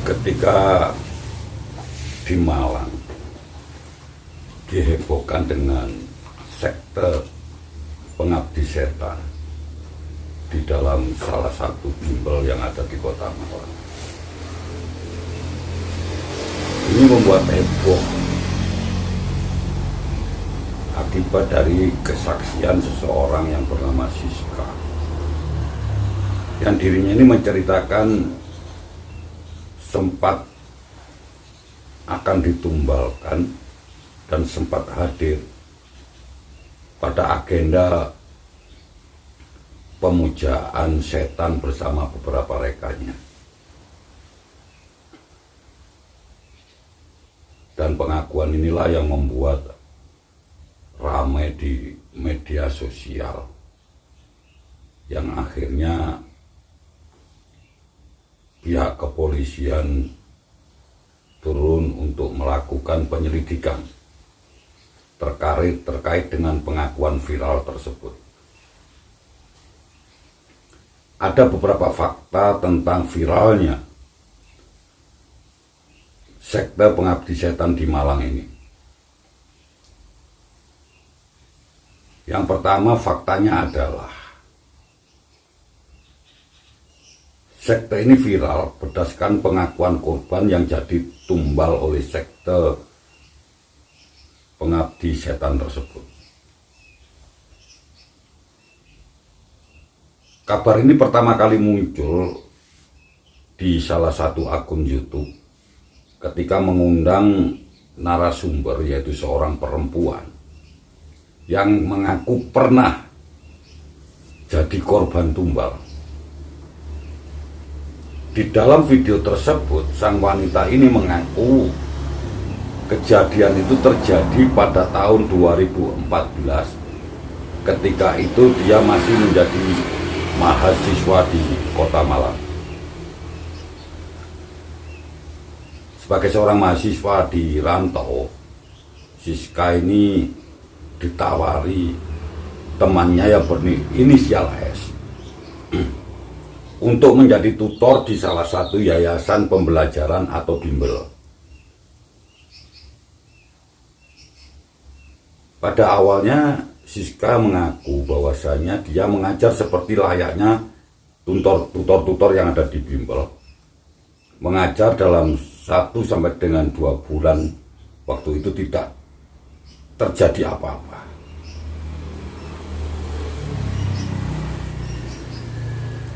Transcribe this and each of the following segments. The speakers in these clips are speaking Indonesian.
Ketika di Malang dihebohkan dengan sekte pengabdi setan di dalam salah satu bimbel yang ada di kota Malang. Ini membuat heboh akibat dari kesaksian seseorang yang bernama Siska, yang dirinya ini menceritakan sempat akan ditumbalkan dan sempat hadir pada agenda pemujaan setan bersama beberapa rekannya. Dan pengakuan inilah yang membuat ramai di media sosial, yang akhirnya pihak kepolisian turun untuk melakukan penyelidikan terkait dengan pengakuan viral tersebut. Ada beberapa fakta tentang viralnya sekte pengabdi setan di Malang ini. Yang pertama, faktanya adalah sekte ini viral berdasarkan pengakuan korban yang jadi tumbal oleh sekte pengabdi setan tersebut. Kabar ini pertama kali muncul di salah satu akun YouTube ketika mengundang narasumber, yaitu seorang perempuan yang mengaku pernah jadi korban tumbal. Di dalam video tersebut, sang wanita ini mengaku kejadian itu terjadi pada tahun 2014. Ketika itu dia masih menjadi mahasiswa di kota Malang. Sebagai seorang mahasiswa di rantau, Siska ini ditawari temannya yang berinisial S untuk menjadi tutor di salah satu yayasan pembelajaran atau bimbel. Pada awalnya Siska mengaku bahwasanya dia mengajar seperti layaknya tutor yang ada di bimbel. Mengajar dalam 1 sampai dengan 2 bulan, waktu itu tidak terjadi apa-apa.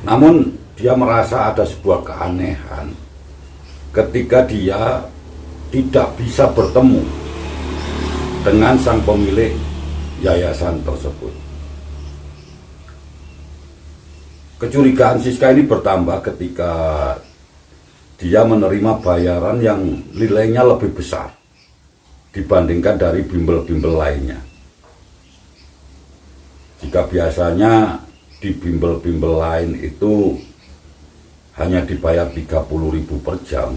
Namun dia merasa ada sebuah keanehan ketika dia tidak bisa bertemu dengan sang pemilik yayasan tersebut. Kecurigaan Siska ini bertambah ketika dia menerima bayaran yang nilainya lebih besar dibandingkan dari bimbel-bimbel lainnya. Jika biasanya di bimbel-bimbel lain itu hanya dibayar 30.000 per jam,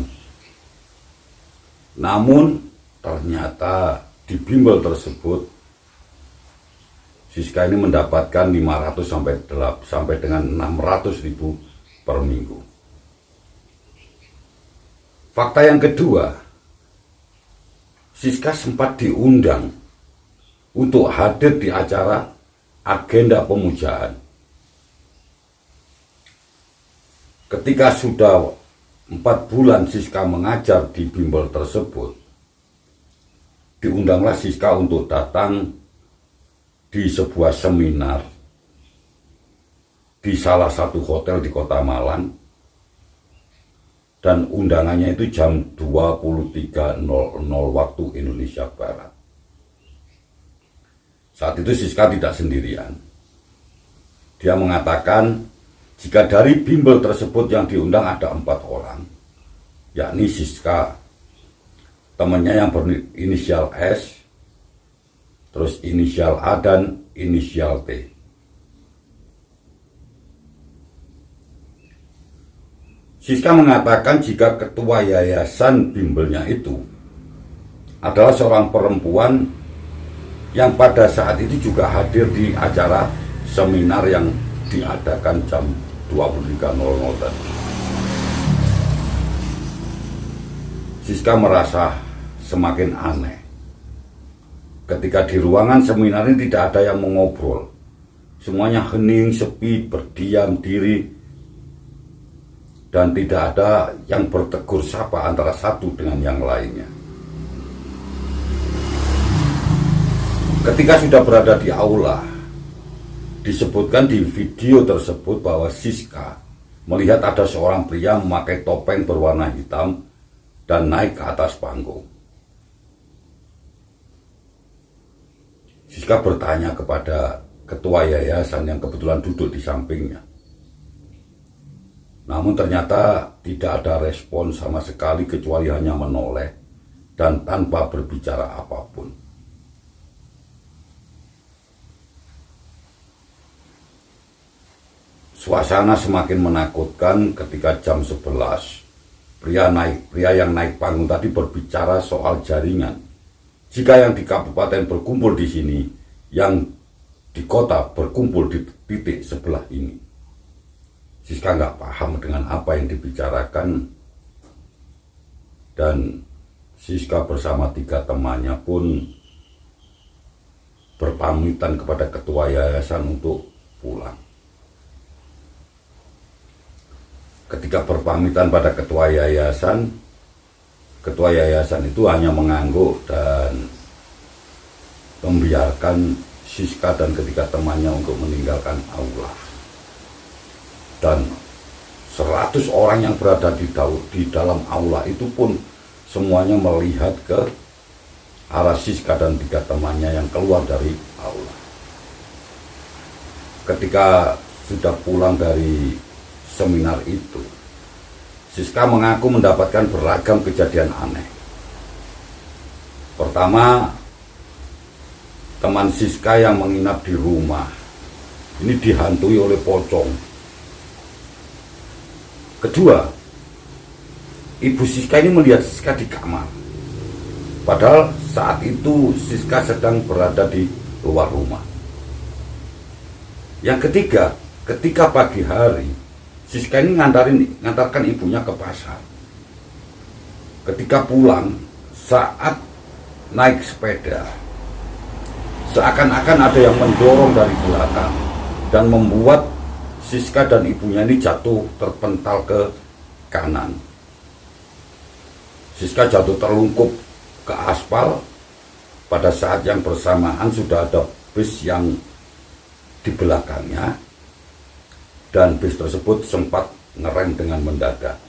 namun ternyata di bimbel tersebut Siska ini mendapatkan 500 sampai dengan 600.000 per minggu. Fakta yang kedua, Siska sempat diundang untuk hadir di acara agenda pemujaan. Ketika sudah 4 bulan Siska mengajar di bimbel tersebut, diundanglah Siska untuk datang di sebuah seminar di salah satu hotel di kota Malang, dan undangannya itu jam 23.00 waktu Indonesia Barat. Saat itu Siska tidak sendirian. Dia mengatakan jika dari bimbel tersebut yang diundang ada 4 orang, yakni Siska, temannya yang berinisial S, terus inisial A dan inisial T. Siska mengatakan jika ketua yayasan bimbelnya itu adalah seorang perempuan yang pada saat itu juga hadir di acara seminar yang diadakan jam 23.00 tadi. Siska merasa semakin aneh. Ketika di ruangan seminar ini tidak ada yang mengobrol. Semuanya hening, sepi, berdiam diri. Dan tidak ada yang bertegur sapa antara satu dengan yang lainnya. Ketika sudah berada di aula, disebutkan di video tersebut bahwa Siska melihat ada seorang pria memakai topeng berwarna hitam dan naik ke atas panggung. Siska bertanya kepada ketua yayasan yang kebetulan duduk di sampingnya. Namun ternyata tidak ada respon sama sekali kecuali hanya menoleh dan tanpa berbicara apapun. Suasana semakin menakutkan ketika jam 11 pria yang naik panggung tadi berbicara soal jaringan. Jika yang di kabupaten berkumpul di sini, yang di kota berkumpul di titik sebelah ini. Siska nggak paham dengan apa yang dibicarakan, dan Siska bersama 3 temannya pun berpamitan kepada ketua yayasan untuk pulang. Ketika berpamitan pada ketua yayasan itu hanya mengangguk dan membiarkan Siska dan ketiga temannya untuk meninggalkan aula. Dan 100 orang yang berada di dalam aula itu pun semuanya melihat ke arah Siska dan 3 temannya yang keluar dari aula. Ketika sudah pulang dari seminar itu, Siska mengaku mendapatkan beragam kejadian aneh. Pertama, teman Siska yang menginap di rumah ini dihantui oleh pocong. Kedua, ibu Siska ini melihat Siska di kamar. Padahal saat itu Siska sedang berada di luar rumah. Yang ketiga, ketika pagi hari, Siska ini ngantarkan ibunya ke pasar. Ketika pulang, saat naik sepeda, seakan-akan ada yang mendorong dari belakang dan membuat Siska dan ibunya ini jatuh terpental ke kanan. Siska jatuh terlungkup ke aspal. Pada saat yang bersamaan sudah ada bis yang di belakangnya, dan bis tersebut sempat ngerem dengan mendadak.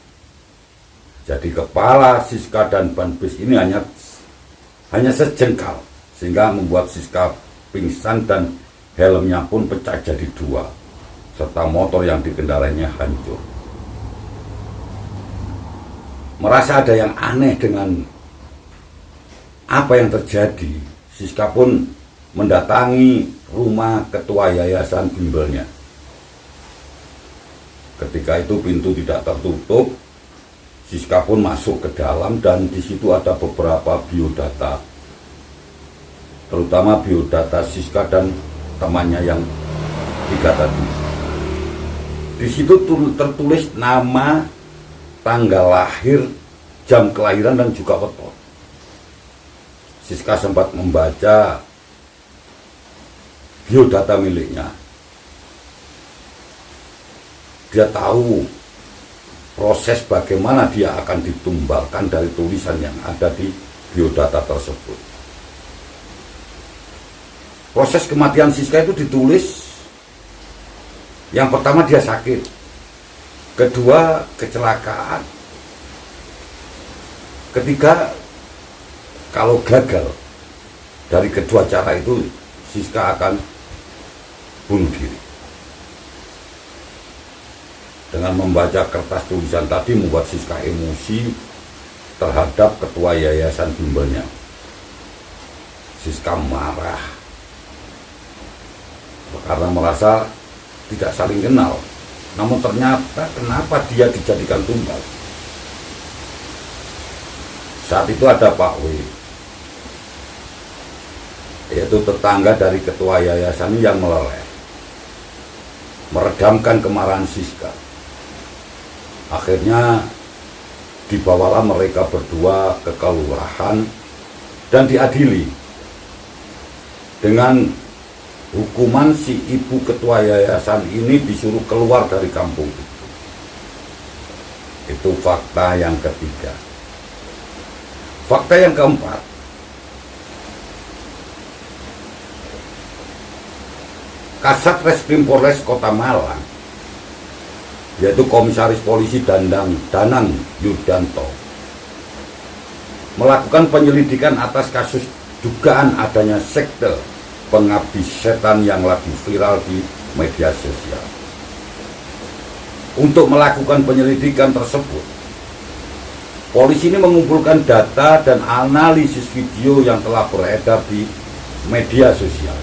Jadi kepala Siska dan ban bis ini hanya sejengkal, sehingga membuat Siska pingsan dan helmnya pun pecah jadi 2, serta motor yang dikendarainya hancur. Merasa ada yang aneh dengan apa yang terjadi, Siska pun mendatangi rumah ketua yayasan bimbelnya. Ketika itu pintu tidak tertutup, Siska pun masuk ke dalam dan di situ ada beberapa biodata, terutama biodata Siska dan temannya yang 3 tadi. Di situ tertulis nama, tanggal lahir, jam kelahiran dan juga weton. Siska sempat membaca biodata miliknya. Dia tahu proses bagaimana dia akan ditumbalkan dari tulisan yang ada di biodata tersebut. Proses kematian Siska itu ditulis, yang pertama dia sakit, kedua kecelakaan, ketiga kalau gagal dari kedua cara itu Siska akan bunuh diri. Dengan membaca kertas tulisan tadi membuat Siska emosi terhadap ketua yayasan bimbelnya. Siska marah karena merasa tidak saling kenal. Namun ternyata kenapa dia dijadikan tumbal? Saat itu ada Pak W, yaitu tetangga dari ketua yayasan yang meleleh, meredamkan kemarahan Siska. Akhirnya dibawalah mereka berdua ke kelurahan dan diadili dengan hukuman si ibu ketua yayasan ini disuruh keluar dari kampung itu. Itu fakta yang ketiga. Fakta yang keempat, Kasat Reskrim Polres Kota Malang, yaitu Komisaris Polisi Danang Yudanto, melakukan penyelidikan atas kasus dugaan adanya sekte pengabdi setan yang lagi viral di media sosial. Untuk melakukan penyelidikan tersebut, polisi ini mengumpulkan data dan analisis video yang telah beredar di media sosial.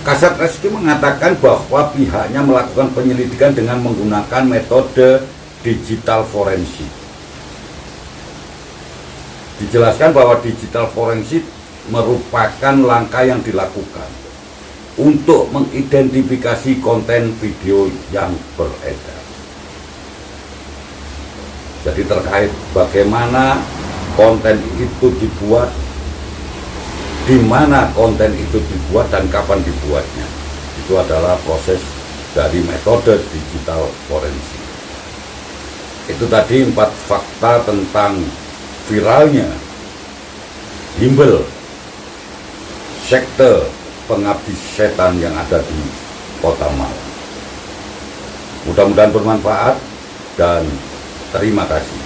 Kasat Reskrim mengatakan bahwa pihaknya melakukan penyelidikan dengan menggunakan metode digital forensik. Dijelaskan bahwa digital forensik merupakan langkah yang dilakukan untuk mengidentifikasi konten video yang beredar. Jadi terkait bagaimana konten itu dibuat, di mana konten itu dibuat dan kapan dibuatnya. Itu adalah proses dari metode digital forensik. Itu tadi 4 fakta tentang viralnya bimbel sekte pengabdi setan yang ada di Kota Malang. Mudah-mudahan bermanfaat dan terima kasih.